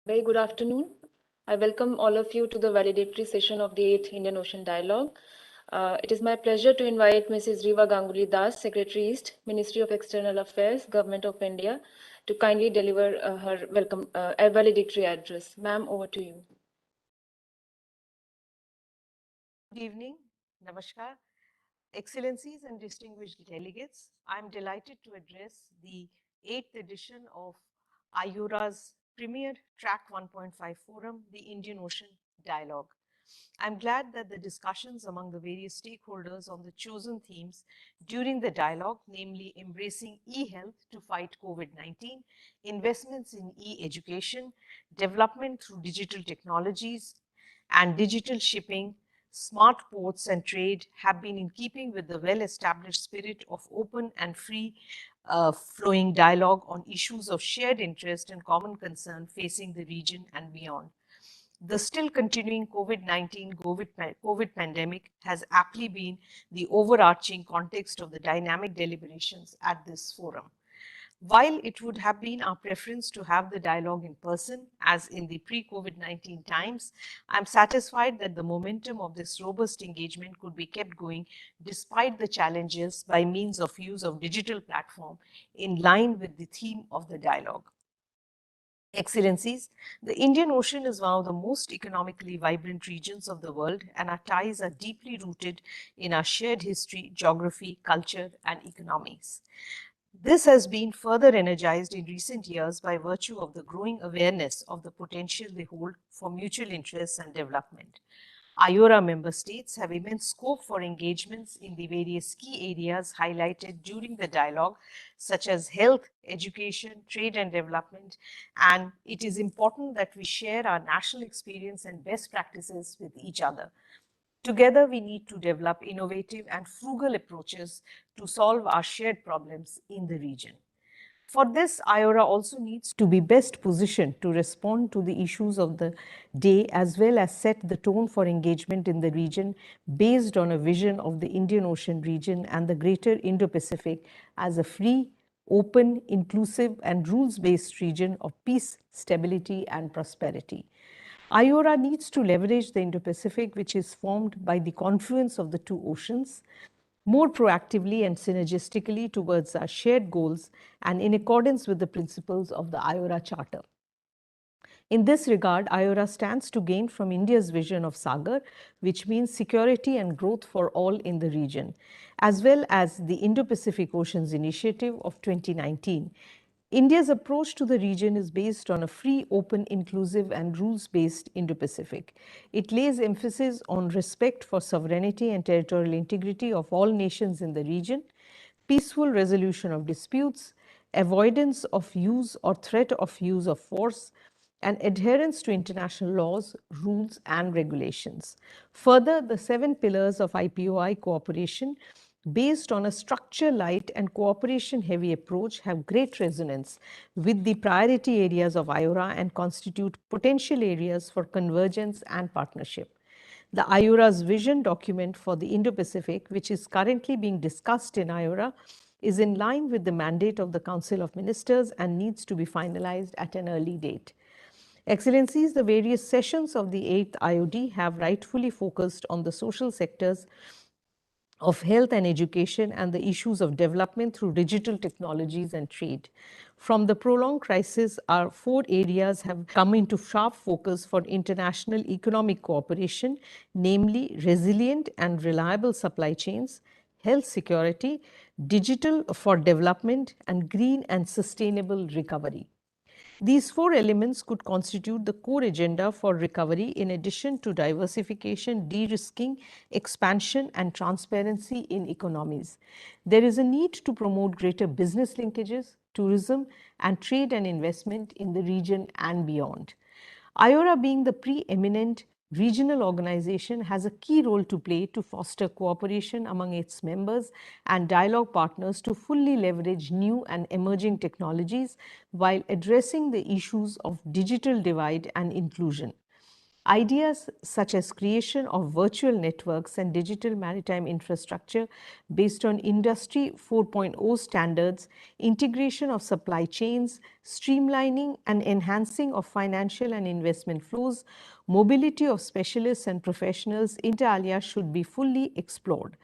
Very good afternoon. I welcome all of you to the valedictory session of the 8th Indian Ocean Dialogue. It is my pleasure to invite Mrs. Riva Ganguly Das, Secretary East, Ministry of External Affairs, Government of India, to kindly deliver her welcome valedictory address. Ma'am, over to you. Good evening, Namaskar, Excellencies and distinguished delegates. I'm delighted to address the 8th edition of IORA's premier Track 1.5 forum, the Indian Ocean Dialogue. I'm glad that the discussions among the various stakeholders on the chosen themes during the dialogue, namely embracing e-health to fight COVID-19, investments in e-education, development through digital technologies, and digital shipping, smart ports and trade have been in keeping with the well-established spirit of open and free flowing dialogue on issues of shared interest and common concern facing the region and beyond. The still continuing COVID-19 COVID pandemic has aptly been the overarching context of the dynamic deliberations at this forum. While it would have been our preference to have the dialogue in person, as in the pre-COVID-19 times, I'm satisfied that the momentum of this robust engagement could be kept going despite the challenges by means of use of digital platform in line with the theme of the dialogue. Excellencies, the Indian Ocean is one of the most economically vibrant regions of the world, and our ties are deeply rooted in our shared history, geography, culture, and economies. This has been further energized in recent years by virtue of the growing awareness of the potential they hold for mutual interests and development. IORA member states have immense scope for engagements in the various key areas highlighted during the dialogue, such as health, education, trade and development, and it is important that we share our national experience and best practices with each other. Together, we need to develop innovative and frugal approaches to solve our shared problems in the region. For this, IORA also needs to be best positioned to respond to the issues of the day as well as set the tone for engagement in the region based on a vision of the Indian Ocean region and the greater Indo-Pacific as a free, open, inclusive, and rules-based region of peace, stability, and prosperity. IORA needs to leverage the Indo-Pacific, which is formed by the confluence of the two oceans, more proactively and synergistically towards our shared goals and in accordance with the principles of the IORA Charter. In this regard, IORA stands to gain from India's vision of Sagar, which means security and growth for all in the region, as well as the Indo-Pacific Oceans Initiative of 2019. India's approach to the region is based on a free, open, inclusive, and rules-based Indo-Pacific. It lays emphasis on respect for sovereignty and territorial integrity of all nations in the region, peaceful resolution of disputes, avoidance of use or threat of use of force, and adherence to international laws, rules, and regulations. Further, the 7 pillars of IPOI cooperation based on a structure-light and cooperation-heavy approach have great resonance with the priority areas of IORA and constitute potential areas for convergence and partnership. The IORA's vision document for the Indo-Pacific, which is currently being discussed in IORA, is in line with the mandate of the Council of Ministers and needs to be finalized at an early date. Excellencies, the various sessions of the 8th IOD have rightfully focused on the social sectors of health and education and the issues of development through digital technologies and trade. From the prolonged crisis, our 4 areas have come into sharp focus for international economic cooperation, namely resilient and reliable supply chains, health security, digital for development, and green and sustainable recovery. These 4 elements could constitute the core agenda for recovery in addition to diversification, de-risking, expansion, and transparency in economies. There is a need to promote greater business linkages, tourism, and trade and investment in the region and beyond. IORA, being the preeminent regional organization, has a key role to play to foster cooperation among its members and dialogue partners to fully leverage new and emerging technologies while addressing the issues of digital divide and inclusion. Ideas such as creation of virtual networks and digital maritime infrastructure based on Industry 4.0 standards, integration of supply chains, streamlining and enhancing of financial and investment flows, mobility of specialists and professionals, inter alia, should be fully explored.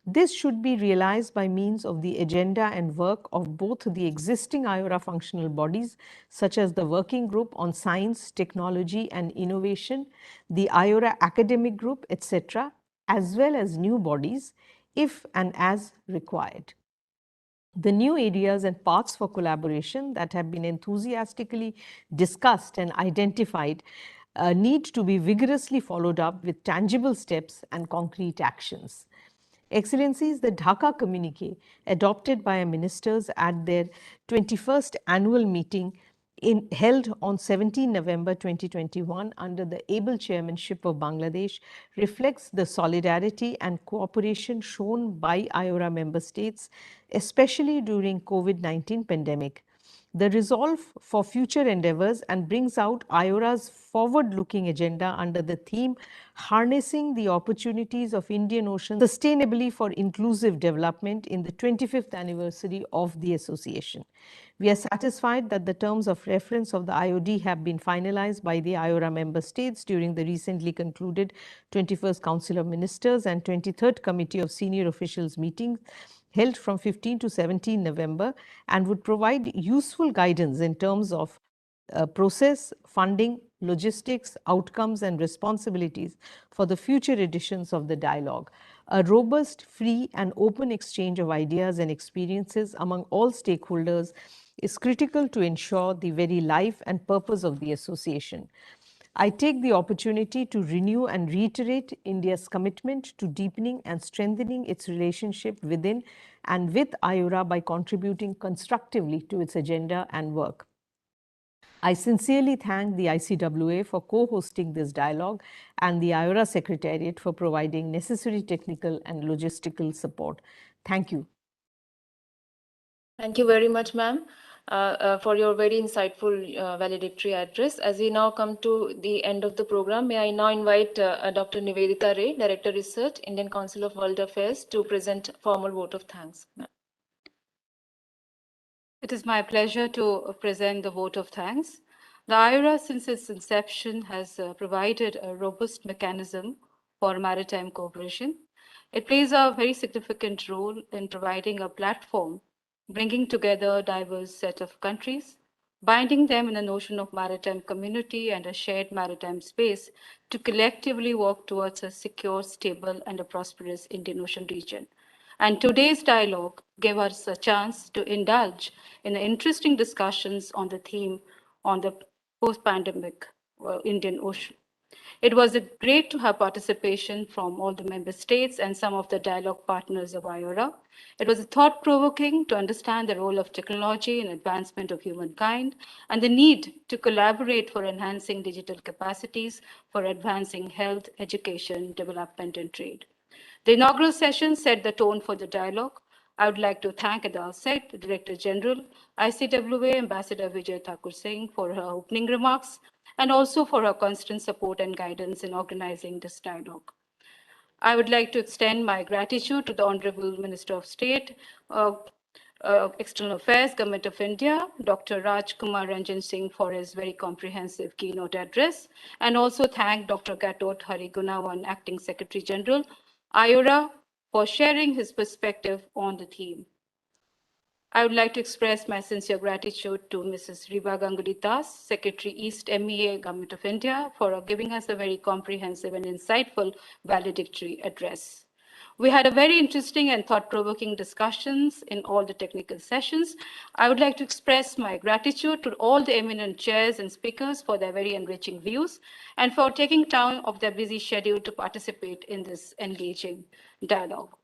This should be realized by means of the agenda and work of both the existing IORA functional bodies, such as the Working Group on Science, Technology and Innovation, the IORA Academic Group, etc., as well as new bodies, if and as required. The new areas and paths for collaboration that have been enthusiastically discussed and identified need to be vigorously followed up with tangible steps and concrete actions. Excellencies, the Dhaka communique adopted by our ministers at their 21st annual meeting held on 17 November 2021 under the able chairmanship of Bangladesh reflects the solidarity and cooperation shown by IORA member states, especially during COVID-19 pandemic. The resolve for future endeavors and brings out IORA's forward-looking agenda under the theme Harnessing the Opportunities of Indian Ocean Sustainably for Inclusive Development in the 25th anniversary of the association. We are satisfied that the terms of reference of the IOD have been finalized by the IORA member states during the recently concluded 21st Council of Ministers and 23rd Committee of Senior Officials meetings held from 15 to 17 November and would provide useful guidance in terms of process, funding, logistics, outcomes, and responsibilities for the future editions of the dialogue. A robust, free, and open exchange of ideas and experiences among all stakeholders is critical to ensure the very life and purpose of the association. I take the opportunity to renew and reiterate India's commitment to deepening and strengthening its relationship within and with IORA by contributing constructively to its agenda and work. I sincerely thank the ICWA for co-hosting this dialogue and the IORA Secretariat for providing necessary technical and logistical support. Thank you. Thank you very much, ma'am, for your very insightful valedictory address. As we now come to the end of the program, may I now invite Dr. Nivedita Ray, Director Research, Indian Council of World Affairs, to present formal vote of thanks. It is my pleasure to present the vote of thanks. The IORA, since its inception, has provided a robust mechanism for maritime cooperation. It plays a very significant role in providing a platform, bringing together a diverse set of countries, binding them in a notion of maritime community and a shared maritime space to collectively work towards a secure, stable, and a prosperous Indian Ocean region. And today's dialogue gave us a chance to indulge in interesting discussions on the theme on the post-pandemic Indian Ocean. It was great to have participation from all the member states and some of the dialogue partners of IORA. It was thought-provoking to understand the role of technology in advancement of humankind and the need to collaborate for enhancing digital capacities for advancing health, education, development, and trade. The inaugural session set the tone for the dialogue. I would like to thank at the outset the Director General, ICWA Ambassador Vijay Thakur Singh for her opening remarks and also for her constant support and guidance in organizing this dialogue. I would like to extend my gratitude to the Honorable Minister of State, External Affairs, Government of India, Dr. Raj Kumar Ranjan Singh for his very comprehensive keynote address, and also thank Dr. Gatot Hari Gunawan, Acting Secretary General, IORA, for sharing his perspective on the theme. I would like to express my sincere gratitude to Mrs. Riva Ganguly Das, Secretary East MEA, Government of India, for giving us a very comprehensive and insightful valedictory address. We had a very interesting and thought-provoking discussions in all the technical sessions. I would like to express my gratitude to all the eminent chairs and speakers for their very enriching views and for taking time of their busy schedule to participate in this engaging dialogue.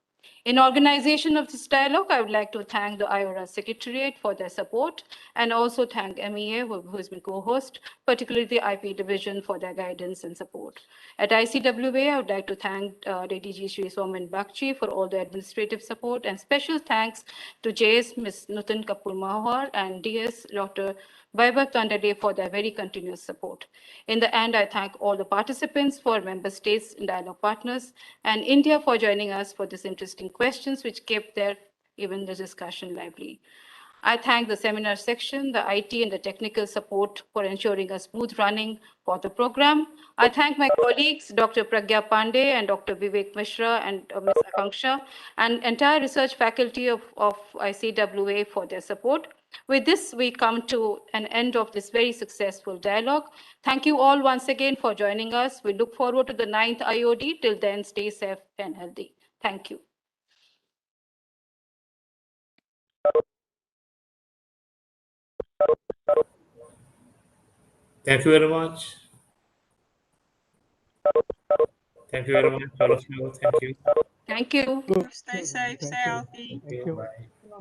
In organization of this dialogue, I would like to thank the IORA Secretariat for their support and also thank MEA, who has been co-host, particularly the IP division for their guidance and support. At ICWA, I would like to thank DG Shri Soman Bakchi for all the administrative support, and special thanks to JS Ms. Nutan Kapoor Mahwar and DS Dr. Vaibhav Tandade for their very continuous support. In the end, I thank all the participants for member states and dialogue partners and India for joining us for this interesting questions which kept even the discussion lively. I thank the seminar section, the IT and the technical support for ensuring a smooth running for the program. I thank my colleagues, Dr. Pragya Pandey and Dr. Vivek Mishra and Ms. Akanksha, and entire research faculty of ICWA for their support. With this, we come to an end of this very successful dialogue. Thank you all once again for joining us. We look forward to the 9th IOD. Till then, stay safe and healthy. Thank you. Thank you very much. Thank you very much, all of you. Thank you. Thank you. Stay safe, stay healthy. Thank you. Bye.